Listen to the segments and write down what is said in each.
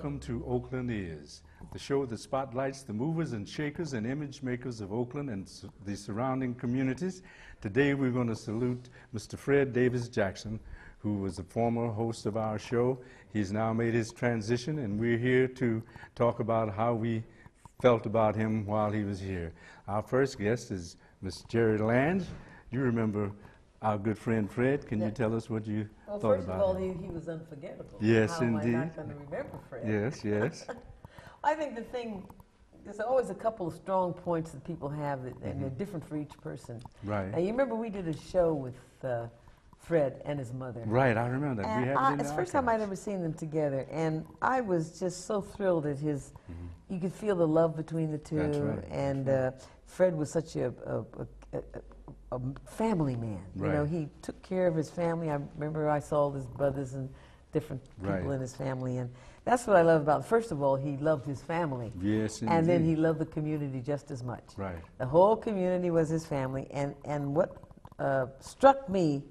welcome to Oakland Is, the show that spotlights the movers and shakers and image makers of Oakland and the surrounding communities. Today we're going to salute Mr. Fred Davis Jackson, who was a former host of our show. He's now made his transition, and we're here to talk about how we felt about him while he was here. Our first guest is Miss Jerry Lange. You remember our good friend Fred. Can you tell us what you thought about him? Well, first of all, he was unforgettable. Yes, How indeed. am I not going to remember Fred? Yes, yes. I think the thing, there's always a couple of strong points that people have, and they're different for each person. Right. Now, you remember we did a show with Fred and his mother. Right, I remember that. And We have it in it's the first time I'd ever seen them together, and I was just so thrilled at his, you could feel the love between the two. That's right. And Fred was such a family man. Right. You know, he took care of his family. I remember I saw all his brothers and different people Right. in his family, and that's what I love about. First of all, he loved his family. Yes, indeed. And then he loved the community just as much. Right. The whole community was his family, and what struck me,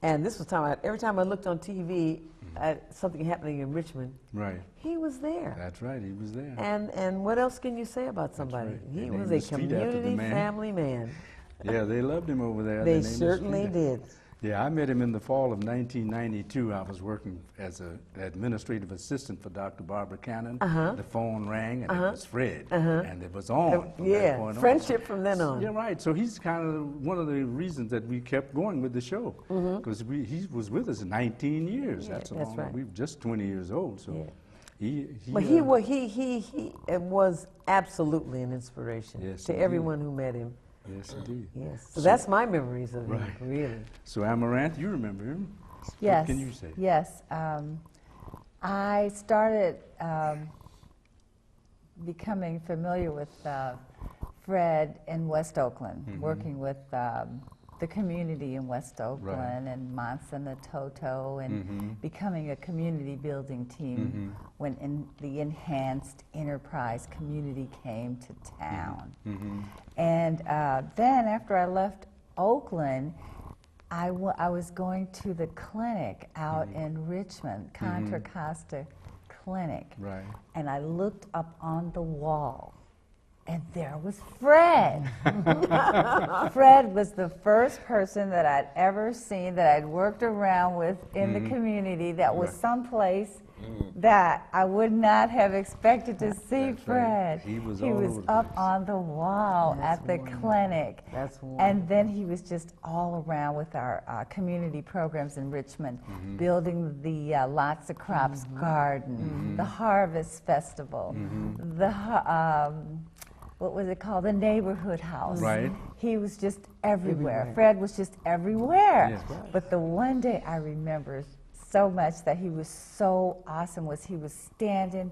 and this was every time I looked on TV at something happening in Richmond, Right. he was there. That's right, he was there. And what else can you say about somebody? right. He They was named a the street after the community man. family man. Yeah, they loved him over there. They named the certainly street. did. Yeah, I met him in the fall of 1992. I was working as an administrative assistant for Dr. Barbara Cannon. The phone rang, and it was Fred, and it was on. From that Yeah, point on. friendship from then on. Yeah, right. So he's kind of one of the reasons that we kept going with the show, because he was with us 19 years. Yeah, that's a that's long. right. We were just 20 years old, so Yeah. he was absolutely an inspiration Yes, to indeed. everyone who met him. Yes, indeed. Yes, so that's my memories of him, Right. really. So Amaranth, you remember him? Yes. What can you say? Yes. I started becoming familiar with Fred in West Oakland, working with the community in West Oakland and Monson the Toto, and becoming a community building team when the enhanced enterprise community came to town. And then after I left Oakland, I was going to the clinic out in Richmond, Contra Costa Clinic. Right. And I looked up on the wall, and there was Fred. Fred was the first person that I'd ever seen, that I'd worked around with in the community, that was someplace that I would not have expected to see That's right. Fred. He was He all was over the up place. on the wall That's at the wonderful. clinic. That's And then he was just all around with our community programs in Richmond, building the Lots of Crops garden, the Harvest Festival, the what was it called? The neighborhood house. Right. He was just everywhere. Everywhere. Fred was just everywhere. Yes. Right. But the one day I remember so much that he was so awesome was he was standing,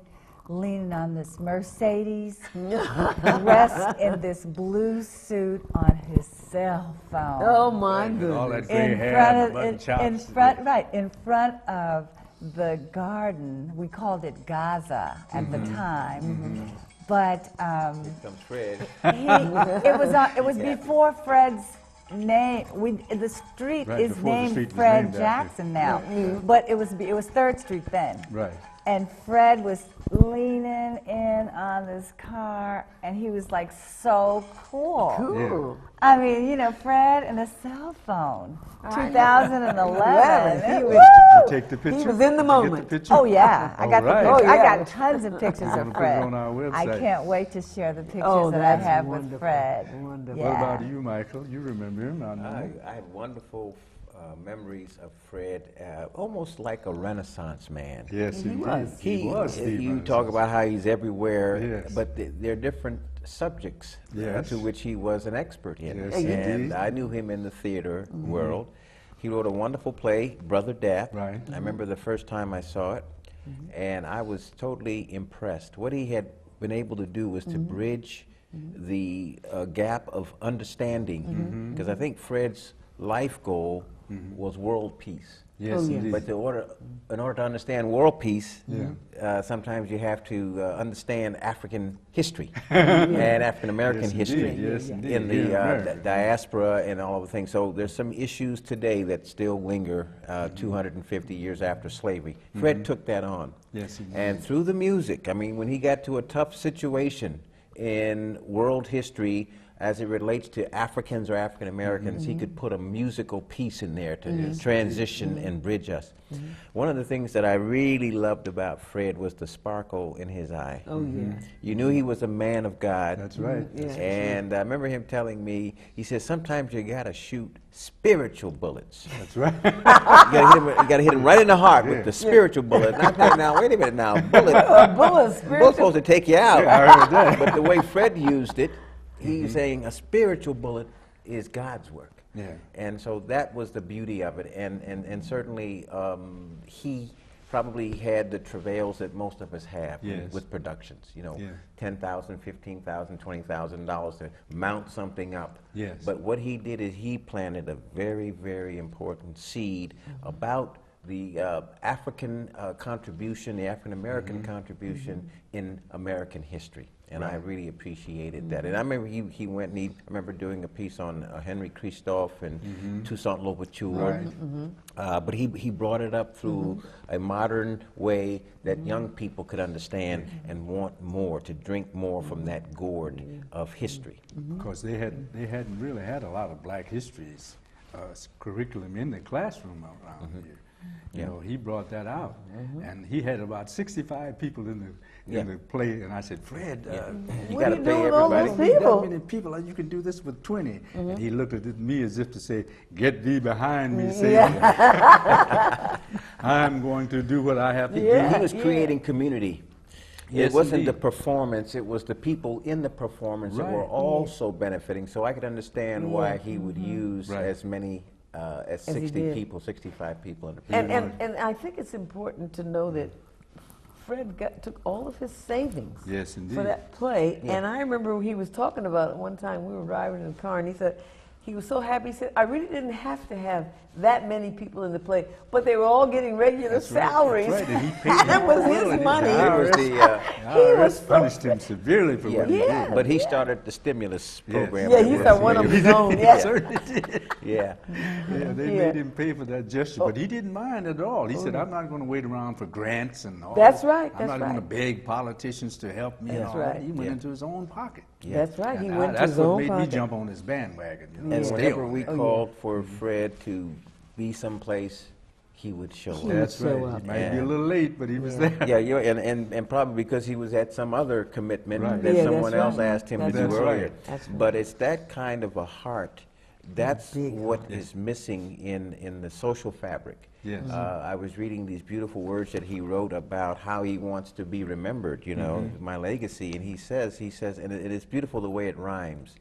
leaning on this Mercedes, dressed in this blue suit on his cell phone. Oh my With all goodness! that gray hair and mutton chops. In front of the garden. We called it Gaza at the time. But Comes Fred. it was before Fred's name. The street Right, is before the named street was Fred named after. Jackson now, but it was 3rd Street then. Right. And Fred was leaning in on this car, and he was like so cool. Cool. I mean, you know, Fred and a cell phone. I know. 2011. He Woo! Did you take the picture? He was in the Did you moment. Get the picture? Oh yeah, I got All right. the picture. Oh, I yeah. got tons of pictures We're of gonna put it Fred. on our I website. can't wait to share the pictures Oh, that I that's have wonderful. with Fred. Wonderful. Yeah. What about you, Michael? You remember him? I know. I had wonderful memories of Fred, almost like a Renaissance man. Yes, he was. He was. the You Renaissance. talk about how he's everywhere, Yes. but there are different subjects Yes. to which he was an expert in. Yes, and indeed. I knew him in the theater world. He wrote a wonderful play, Brother Death. Right. I remember the first time I saw it, and I was totally impressed. What he had been able to do was to bridge the gap of understanding, because I think Fred's life goal was world peace. Yes, Oh, yes. indeed. But in order to understand world peace, sometimes you have to understand African history and African American Yes, history indeed. Yes, indeed. in Here in the America. diaspora and all of the things. So there's some issues today that still linger 250 years after slavery. Fred took that on. Yes, he did. And through the music, I mean, when he got to a tough situation in world history, as it relates to Africans or African Americans, he could put a musical piece in there to transition and bridge us. One of the things that I really loved about Fred was the sparkle in his eye. Oh, yes. You knew he was a man of God. That's right. Yeah. And I remember him telling me, he said, sometimes you gotta shoot spiritual bullets. That's right. You gotta hit him right in the heart with the spiritual bullet. And I'm thinking, now, wait a minute now, bullet's supposed to take you out. I heard that. But the way Fred used it, he's saying a spiritual bullet is God's work. Yeah. And so that was the beauty of it. And certainly he probably had the travails that most of us have Yes. with productions. You know, Yeah. $10,000, $15,000, $20,000 to mount something up. Yes. But what he did is he planted a very, very important seed about the African contribution, the African American contribution in American history. And I really appreciated that. And I remember he went and I remember doing a piece on Henry Christophe and Toussaint Louverture. Right. But he brought it up through a modern way that young people could understand and want more, to drink more from that gourd of history. Because they hadn't really had a lot of black histories curriculum in the classroom around here. You know, he brought that out, and he had about 65 people in the play. And I said, Fred, You What got are to you pay doing with all everybody. those don't need people? that many people. You can do this with 20. And he looked at me as if to say, get thee behind me, Satan. I'm going to do what I have to Yeah. He was creating community. Yes, It wasn't indeed. the performance, it was the people in the performance that were Right. also benefiting. So I could understand why he would use Right. as many as As he 60 did. people, 65 people in the And I think it's important to know that Fred took all of his savings Yes, indeed. for that play. Yeah. And I remember he was talking about it one time. We were driving in the car, and he said he was so happy. He said, I really didn't have to have that many people in the play, but they were all getting regular That's right. salaries. That's right. And he paid That was them well, his and money. the It was IRS the, He was so punished him severely for what he Yeah. did. but he started the stimulus program. Yeah, that he was started one of made. his own. He Yes. certainly did. Yeah. Yeah, they Yeah. made him pay for that gesture, but he didn't mind at all. He said, I'm not going to wait around for grants and all That's that. right, I'm that's not going to right. beg politicians to help me and That's all that. right. He went Yeah. into his own pocket. That's right. He And went to that's his what own made pocket. me jump on his bandwagon. You know, And stay whenever on we that. called for Fred to be someplace, he would show He up. That's show right. up. He might be Yeah. a little late, but he was Yeah. there. Yeah, and probably because he was at some other commitment Right. that Yeah, someone that's else right. asked him That's to do right. earlier. That's right. But it's that kind of a heart. That's Big what heart. is missing in the social fabric. Yes. I was reading these beautiful words that he wrote about how he wants to be remembered, you know, my legacy. And he says, and it is beautiful the way it rhymes.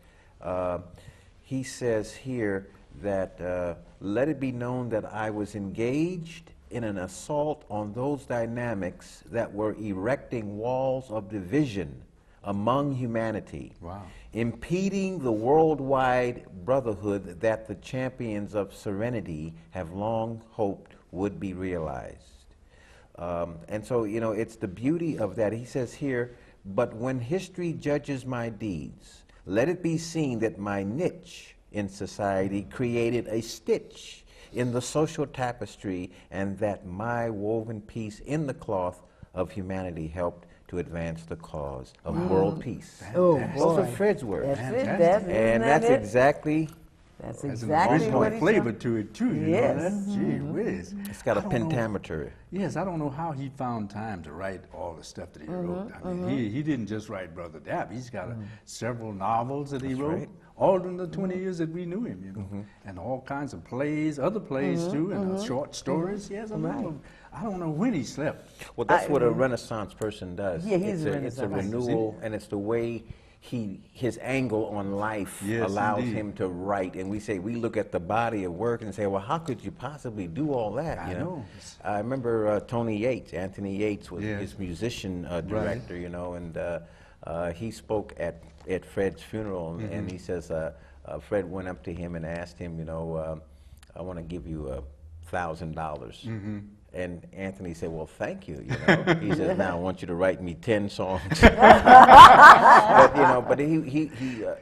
He says here that, let it be known that I was engaged in an assault on those dynamics that were erecting walls of division among humanity, Wow. impeding the worldwide brotherhood that the champions of serenity have long hoped would be realized. And so, you know, it's the beauty of that. He says here, but when history judges my deeds, let it be seen that my niche in society created a stitch in the social tapestry, and that my woven piece in the cloth of humanity helped to advance the cause of world peace. Oh, Those are boy. Fred's words. That's it. Fantastic. That's, And isn't that's that it? exactly, That's There's exactly an what original he flavor to it, too. You Yes. know that? Gee whiz. it's got a I don't know- pentameter. Yes, I don't know how he found time to write all the stuff that he wrote. I mean, he didn't just write Brother Dap. He's got several novels that he wrote, right. all in the 20 years that we knew him, you know, and all kinds of plays, other plays too, and short stories. He has a lot of, I don't know when he slept. Well, that's what a Renaissance person does. Yeah, he's a It's a Renaissance. renewal, and it's the way his angle on life Yes, allows indeed. him to write. And we look at the body of work and say, well, how could you possibly do all that? I You know. I remember Anthony Yates was Yes. his musician director, you know, and he spoke at Fred's funeral, and he says, Fred went up to him and asked him, you know, I want to give you $1,000. And Anthony said, well, thank you, He says, now I want you to write me 10 songs. But I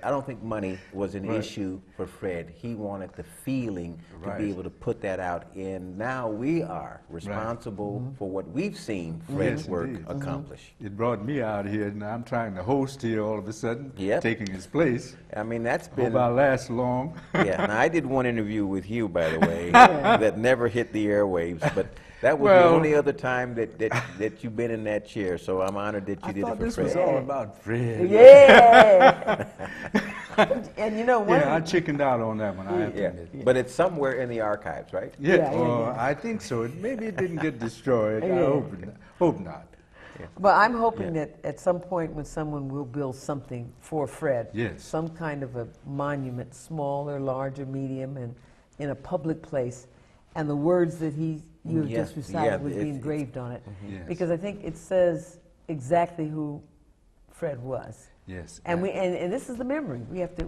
don't think money was an issue for Fred. He wanted the feeling to be able to put that out, and now we are responsible for what we've seen Fred's work accomplish. It brought me out here, and I'm trying to host here all of a sudden, taking his place. I mean, that's been... Hope I last long. Yeah, now I did one interview with you, by the way, that never hit the airwaves, but that was the only other time that you've been in that chair, so I'm honored that you did it for Fred. This was all about Fred. Yeah. And you know what? Yeah, I chickened out on that one, I have to admit. But it's somewhere in the archives, right? I think so. Maybe it didn't get destroyed. I hope not. But I'm hoping that at some point when someone will build something for Fred, some kind of a monument, small or large or medium, and in a public place, and the words that you just recited would be engraved on it. Because I think it says exactly who Fred was. Yes. And and this is the memory. We have to,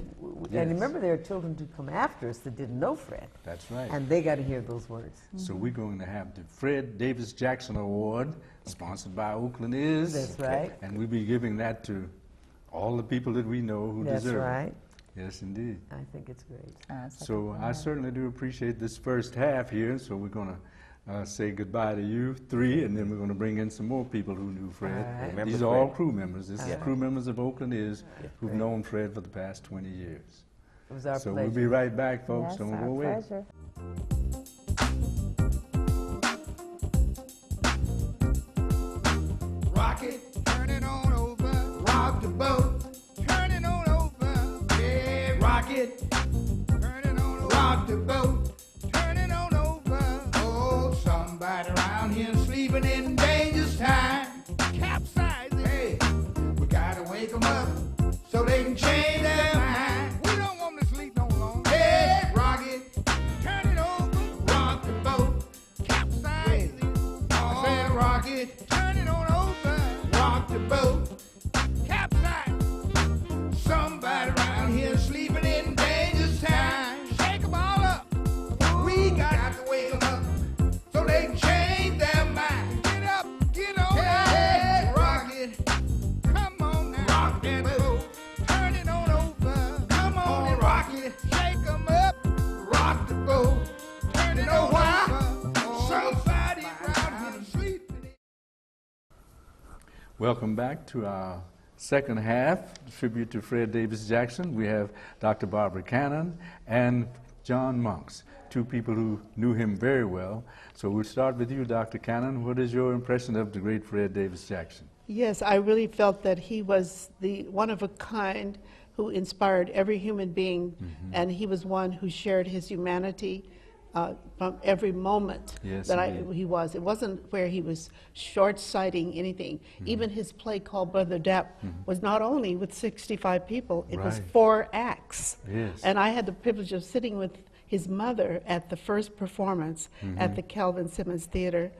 and remember there are children who come after us that didn't know Fred. That's right. And they got to hear those words. So we're going to have the Fred Davis Jackson Award, sponsored by Oakland Is. That's right. And we'll be giving that to all the people that we know who deserve it. That's right. Yes, indeed. I think it's great. So I certainly do appreciate this first half here, so we're going to say goodbye to you three, and then we're going to bring in some more people who knew Fred. Right. These are all crew members. This is crew members of Oakland Is who've known Fred for the past 20 years. It was our pleasure. So we'll be right back, folks. Don't go away. Pleasure. Rock it, turn it on over. Rock the boat, turn it on over. Yeah, rock it, turn it on over. Rock the boat, turn it on over. Oh, somebody around here sleeping in dangerous time. Capsizing. Hey, we gotta wake them up so they can change their mind. We don't want to sleep no longer. Yeah, rock it, turn it over. Rock the boat, capsizing. I said rock it, turn it on over. Rock the boat, capsize. Somebody around here sleeping in dangerous time. Shake them all up. We got to wake them up so they can change their mind. Get up, get on up. Rock it. Come on now. Rock that boat. Turn it on over. Come on and rock it. Shake them up. Rock the boat. Turn it over. Somebody around here sleeping. Welcome back to our second half, tribute to Fred Davis Jackson. We have Dr. Barbara Cannon and John Monks, two people who knew him very well. So we'll start with you, Dr. Cannon. What is your impression of the great Fred Davis Jackson? Yes, I really felt that he was the one of a kind who inspired every human being, and he was one who shared his humanity from every moment he was. It wasn't where he was short-sighting anything. Even his play called Brother Depp was not only with 65 people, it was 4 acts. And I had the privilege of sitting with his mother at the first performance at the Calvin Simmons Theater,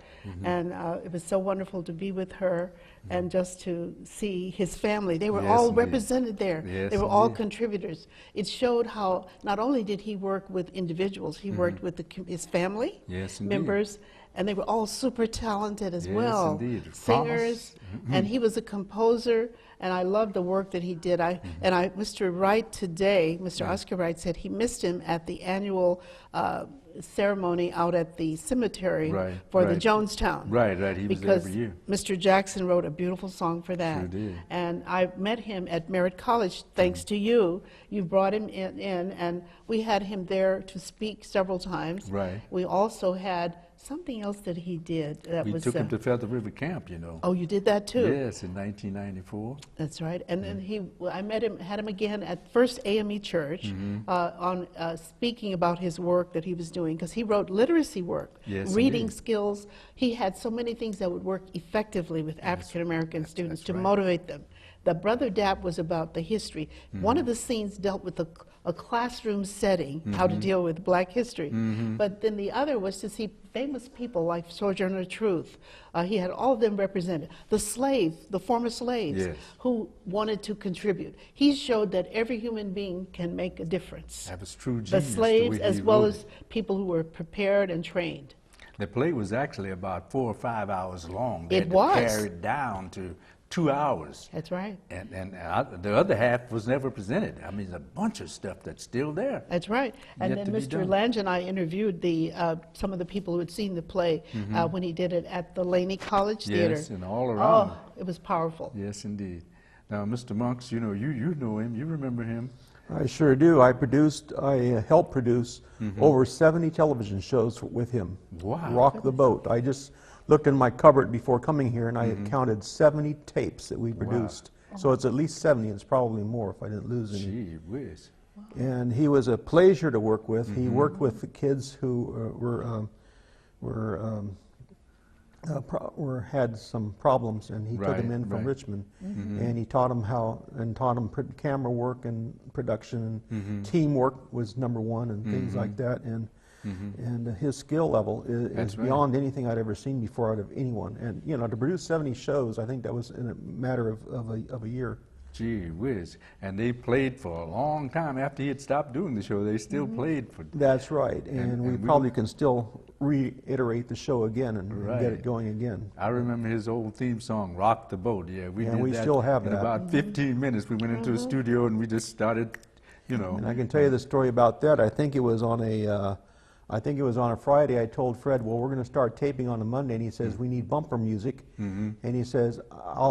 and it was so wonderful to be with her and just to see his family. They were all represented there. They were all contributors. It showed how not only did he work with individuals, he worked with his family members, and they were all super talented as well. Singers, and he was a composer, and I loved the work that he did. Mr. Wright today, Mr. Oscar Wright, said he missed him at the annual ceremony out at the cemetery for the Jonestown. He was there every year. Mr. Jackson wrote a beautiful song for that. Sure did. And I met him at Merritt College, thanks to you. You brought him in, and we had him there to speak several times. We also had something else that he did. We took him to Feather River Camp, you know. Oh, you did that too? Yes, in 1994. That's right. And then I met him, had him again at First AME Church on speaking about his work that he was doing, because he wrote literacy work, reading skills. He had so many things that would work effectively with African American students to motivate them. The Brother Dap was about the history. One of the scenes dealt with the a classroom setting, how to deal with Black history. But then the other was to see famous people like Sojourner Truth. He had all of them represented. The slaves, the former slaves, who wanted to contribute. He showed that every human being can make a difference. That was true genius. The slaves as well as people who were prepared and trained. The play was actually about 4 or 5 hours long. They It had to was. carry it down to 2 hours. That's right. And the other half was never presented. I mean, there's a bunch of stuff that's still there. That's right. And then Mr. Lange and I interviewed some of the people who had seen the play when he did it at the Laney College Theater. Yes, and all around. Oh, it was powerful. Yes, indeed. Now, Mr. Monks, you know him. You remember him. I sure do. I helped produce over 70 television shows with him. Wow. Rock the Boat. I just looked in my cupboard before coming here, and I had counted 70 tapes that we produced. Wow. So it's at least 70. It's probably more if I didn't lose any. Gee whiz. And he was a pleasure to work with. He worked with the kids who had some problems, and he took them in from Richmond, and he taught them camera work and production, and teamwork was #1, and things like that. And his skill level is beyond anything I'd ever seen before out of anyone. And to produce 70 shows, I think that was in a matter of a year. Gee whiz. And they played for a long time. After he had stopped doing the show, they still played for... That's right. And we probably can still reiterate the show again and get it going again. I remember his old theme song, Rock the Boat. Yeah, we did that still have in that. about 15 minutes. We went into a studio and we just started, And I can tell you the story about that. I think it was on a Friday. I told Fred, well, we're going to start taping on a Monday, and he says, we need bumper music. And he says,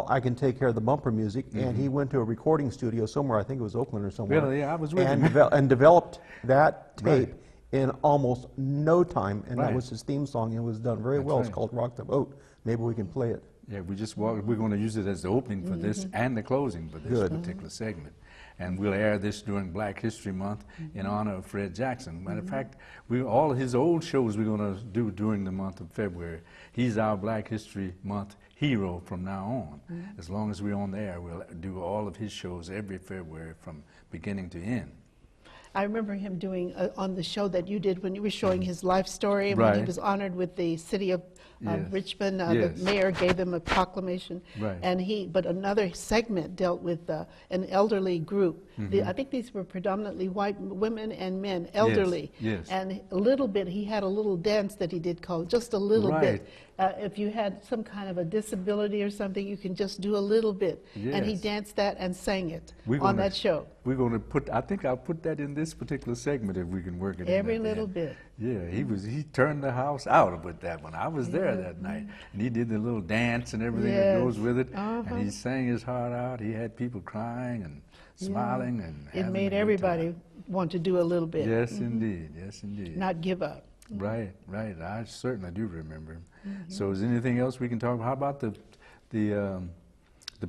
I can take care of the bumper music. And he went to a recording studio somewhere, I think it was Oakland or somewhere. Really, yeah, I was with him. And developed that tape in almost no time, and that was his theme song, and it was done very well. It's called Rock the Boat. Maybe we can play it. Yeah, we're going to use it as the opening for this and the closing for this particular segment. And we'll air this during Black History Month in honor of Fred Jackson. Matter of fact, all of his old shows we're going to do during the month of February. He's our Black History Month hero from now on. As long as we're on the air, we'll do all of his shows every February from beginning to end. I remember him doing on the show that you did when you were showing his life story, and when he was honored with the city of Richmond. The mayor gave him a proclamation, but another segment dealt with an elderly group. I think these were predominantly white women and men, elderly. And a little bit, he had a little dance that he did called just a little bit. If you had some kind of a disability or something, you can just do a little bit. And he danced that and sang it on that show. We're going to I think I'll put that in this particular segment if we can work it in. Every little bit. Yeah, he turned the house out with that one. I was there that night. And he did the little dance and everything that goes with it. And he sang his heart out. He had people crying and smiling and it made everybody want to do a little bit. Yes, indeed. Yes, indeed. Not give up. Right. I certainly do remember him. So is there anything else we can talk about? How about the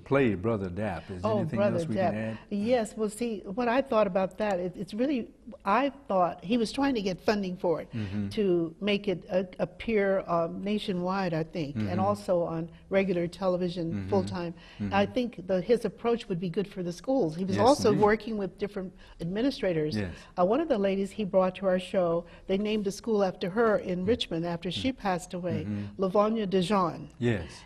play, Brother Dap? Is there anything else we can add? Yes, well, see, what I thought about that, it's really, I thought he was trying to get funding for it to make it appear nationwide, I think, and also on regular television full-time. I think his approach would be good for the schools. He was also working with different administrators. One of the ladies he brought to our show, they named a school after her in Richmond after she passed away, Lavonia DeJean.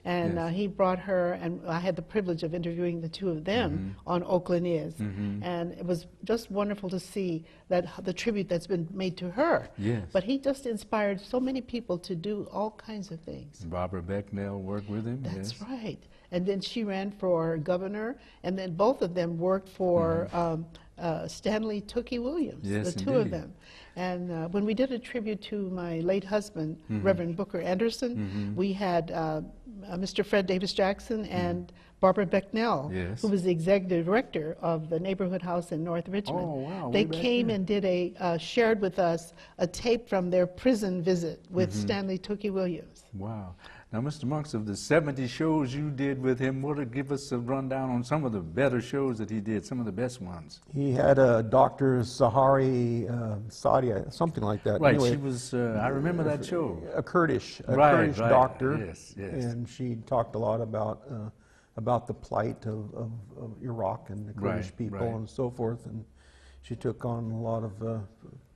And he brought her, and I had the privilege of interviewing the two of them on Oakland Is. And it was just wonderful to see that the tribute that's been made to her. But he just inspired so many people to do all kinds of things. Barbara Becknell worked with him. That's right. And then she ran for governor, and then both of them worked for Stanley Tookie Williams, the two of them. And when we did a tribute to my late husband, Reverend Booker Anderson, we had Mr. Fred Davis Jackson and Barbara Becknell, who was the executive director of the neighborhood house in North Richmond. They came and did shared with us a tape from their prison visit with Stanley Tookie Williams. Wow. Now, Mr. Monks, of the 70 shows you did with him, give us a rundown on some of the better shows that he did, some of the best ones. He had Dr. Zahari Sadia, something like that. Right, anyway, she was, I remember that show. A Kurdish doctor. Yes. And she talked a lot about the plight of Iraq and the Kurdish people and so forth. And she took on a lot of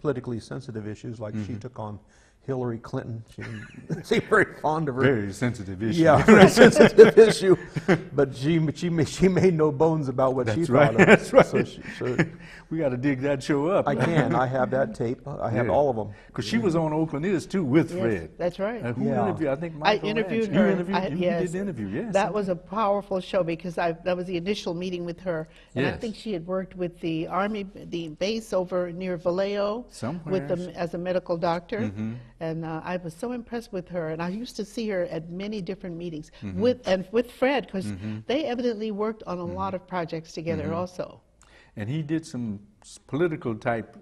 politically sensitive issues, like she took on Hillary Clinton. She didn't seem very fond of her. Very sensitive issue. Yeah, very sensitive issue. But she made no bones about what she thought of. That's right. So we got to dig that show up. I have that tape. I have all of them. Because she was on Oakland Is too with Fred. That's right. Who interviewed? I think Michael I interviewed Ranch. her. You interviewed? Yes. You did the interview, yes. That was a powerful show because that was the initial meeting with her. And I think she had worked with the Army, the base over near Vallejo. Somewhere. With them as a medical doctor. And I was so impressed with her. And I used to see her at many different meetings with Fred, because they evidently worked on a lot of projects together also. And he did some political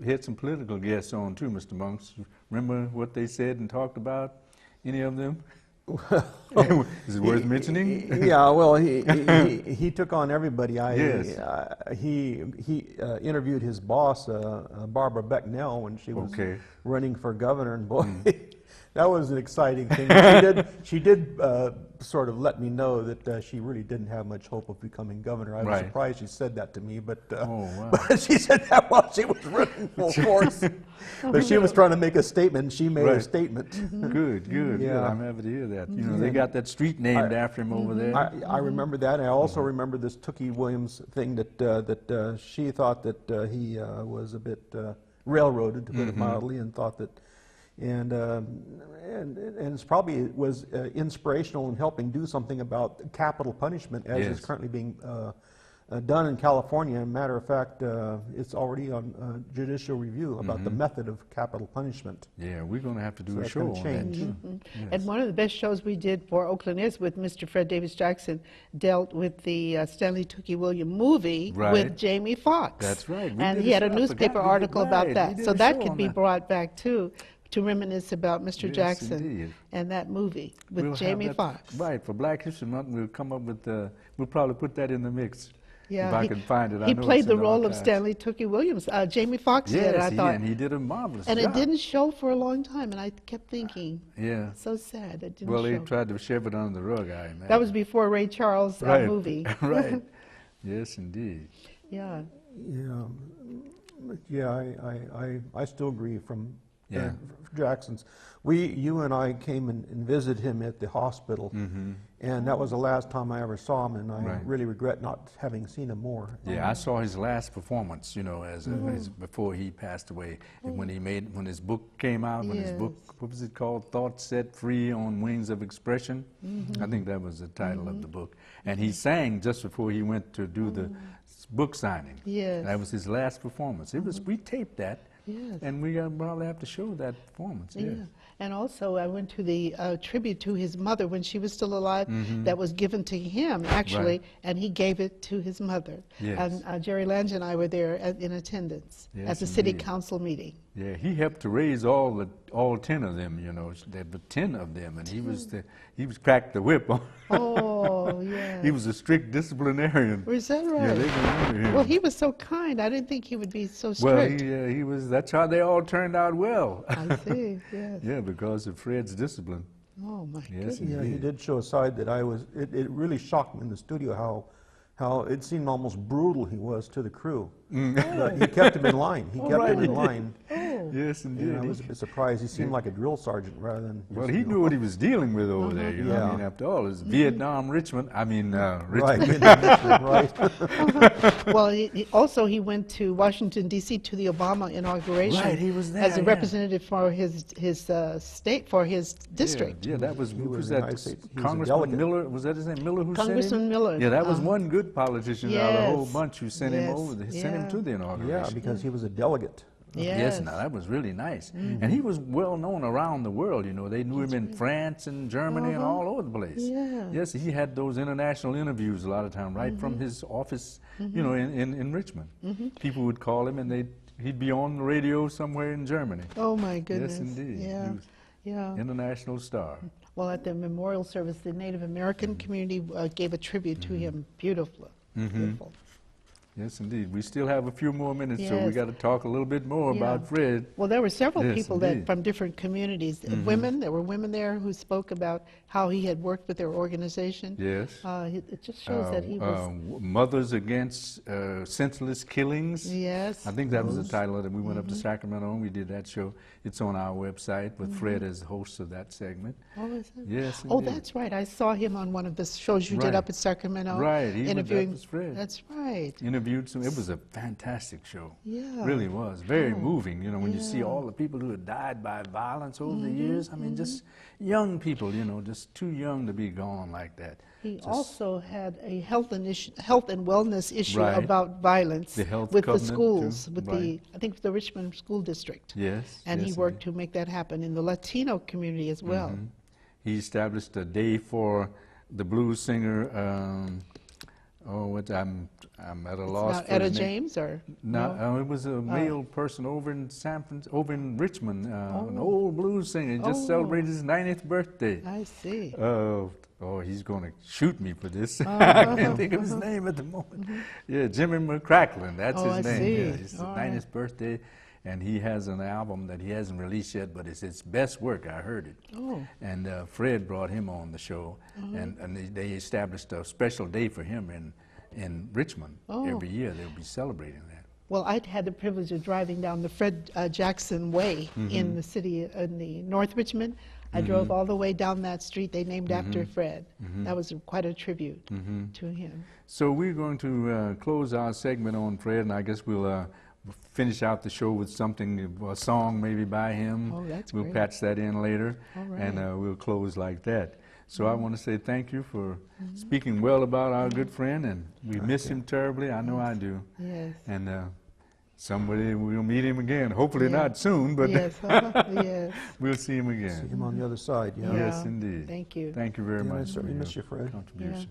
had some political guests on too, Mr. Monks. Remember what they said and talked about? Any of them? Is it worth mentioning? Yeah, well, he took on everybody. He interviewed his boss, Barbara Becknell, when she was running for governor, and boy, that was an exciting thing. She did sort of let me know that she really didn't have much hope of becoming governor. I was surprised she said that to me, but, but she said that while she was running full force. But she was trying to make a statement, and she made a statement. Good. Yeah. I'm happy to hear that. You know, they got that street named after him over there. I remember that. I also remember this Tookie Williams thing that she thought that he was a bit railroaded, to put it mildly, and thought that, and it's probably was inspirational in helping do something about capital punishment as is currently being done in California. As a matter of fact, it's already on judicial review about the method of capital punishment. Yeah, we're going to have to do a show on that too. And one of the best shows we did for Oakland Is with Mr. Fred Davis Jackson dealt with the Stanley Tookie Williams movie with Jamie Foxx. That's right. And he had a newspaper article about that. So that could be brought back too, to reminisce about Mr. Jackson and that movie with Jamie Foxx. Right, for Black History Month, we'll come up with, we'll probably put that in the mix. Yeah, if I can find it. He played the role of Stanley Tookie Williams. Jamie Foxx did, I thought. And he did a marvelous job. And it didn't show for a long time, and I kept thinking, so sad it didn't show. Well, they tried to shove it under the rug, I imagine. That was before Ray Charles' movie. Right. Yes, indeed. Yeah. I still grieve from Jackson's. You and I came and visited him at the hospital, and that was the last time I ever saw him, and I really regret not having seen him more. Yeah, I saw his last performance, you know, as before he passed away, and when his book came out, when his book, what was it called, Thoughts Set Free on Wings of Expression? I think that was the title of the book. And he sang just before he went to do the book signing. Yes. That was his last performance. It was, we taped that. Yes. And we probably have to show that performance. Yeah. And also I went to the tribute to his mother when she was still alive that was given to him, actually, and he gave it to his mother. Yes. And Jerry Lange and I were there in attendance at the city council meeting. Yeah, he helped to raise all 10 of them, you know, there were 10 of them, and he was cracked the whip on. Oh, yeah. He was a strict disciplinarian. Is that right? Yeah, they remember him. Well, he was so kind. I didn't think he would be so strict. Well, he was. That's how they all turned out well. I see. Yes. Yeah, because of Fred's discipline. Oh my goodness. Yeah, he did show a side that it really shocked me in the studio how it seemed almost brutal he was to the crew. But he kept him in line. He kept him in line. Yes, indeed. I was a bit surprised. He seemed like a drill sergeant rather than... Well, he knew what he was dealing with over there, you know. I mean, after all, it's Vietnam, Richmond. Richmond. Right. Well, he went to Washington, D.C. to the Obama inauguration. Right, he was there, as a representative for his state, for his district. Yeah, that was, who was that? Congressman Miller, was that his name? Miller who sent him? Congressman Miller. Yeah, that was one good politician out of a whole bunch who sent him over. He sent him to the inauguration. Yeah, because he was a delegate. Yes, now that was really nice. And he was well known around the world, you know. They knew him in France and Germany and all over the place. Yeah. Yes, he had those international interviews a lot of time, right from his office, you know, in Richmond. People would call him and he'd be on the radio somewhere in Germany. Oh my goodness. Yes, indeed. Yeah. Yeah. International star. Well, at the memorial service, the Native American community gave a tribute to him. Beautiful. Beautiful. Yes, indeed. We still have a few more minutes, so we Yes. got to talk a little bit more about Fred. Well, there were several Yes, people indeed. that from different communities. Women, there were women there who spoke about how he had worked with their organization. Yes. It just shows that he was. Mothers Against Senseless Killings. Yes. I think that was the title of it. We went up to Sacramento and we did that show. It's on our website with Fred as the host of that segment. Oh, is it? Yes, Oh, indeed. that's right. I saw him on one of the shows you did Right. up in Sacramento. Right, interviewing. that was Fred. That's right. Interviewed some. It was a fantastic show. Yeah. Really was. Very Oh, moving, you know, when you see yeah. all the people who had died by violence over the years. I mean, just young people, you know, just too young to be gone like that. He Just- also had a health and wellness issue Right. about violence The health with the covenant, schools, too. with Right. I think the Richmond School District. Yes. And yes, he worked to make that happen in the Latino community as well. He established a day for the blues singer. I'm at a loss. Now, for Etta his name. James, or No, it was a male person over in over in Richmond, an old blues singer. He just Oh. celebrated his 90th birthday. I see. He's going to shoot me for this. I can't think of his name at the moment. Yeah, Jimmy McCracklin, that's Oh, his I name. see. Yeah, it's his All right. 90th birthday, and he has an album that he hasn't released yet, but it's his best work. I heard it. Oh. And Fred brought him on the show, and they established a special day for him in Richmond. Oh. Every year they'll be celebrating that. Well, I'd had the privilege of driving down the Fred Jackson Way in the city, in the North Richmond. I drove all the way down that street they named after Fred. That was quite a tribute to him. So we're going to close our segment on Fred, and I guess we'll finish out the show with something, a song maybe by him. Oh, that's We'll great. patch that in later, All right. and we'll close like that. So I want to say thank you for speaking well about our good friend, and we miss him terribly. I know I do. Yes. And somebody, we'll meet him again. Hopefully Yeah. not soon, but Yes. Yes. we'll see him See again. him on the other side, yeah. Yeah. Yes, indeed. Thank you. Thank you very Yeah, I much for certainly your miss you, Fred. contribution.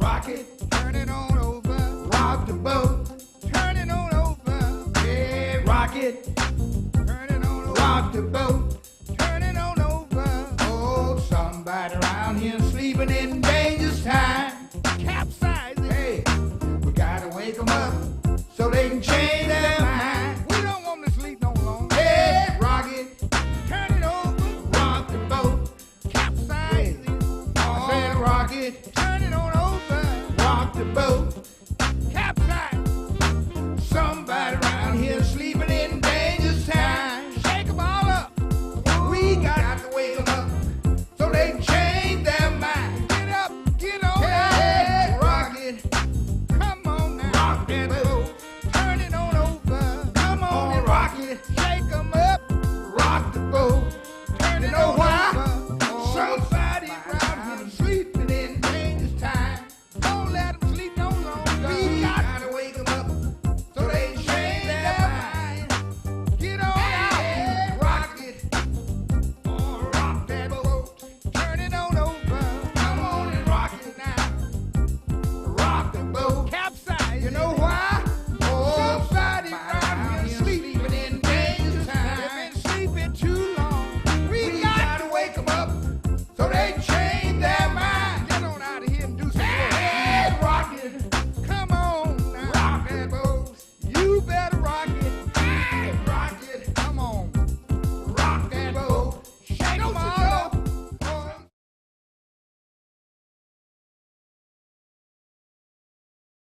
Rock it, turn it on over. Rock the boat, turn it on over. Yeah, rock it, turn it on over. Rock the boat, turn it on over. Oh, somebody around here sleeping in dangerous time. Capsizing. Hey, we gotta wake them up so they can change their mind. We don't want them to sleep no longer. Hey, rock it, turn it over. Rock the boat, capsizing. I said rock it, turn it on over. Rock the boat.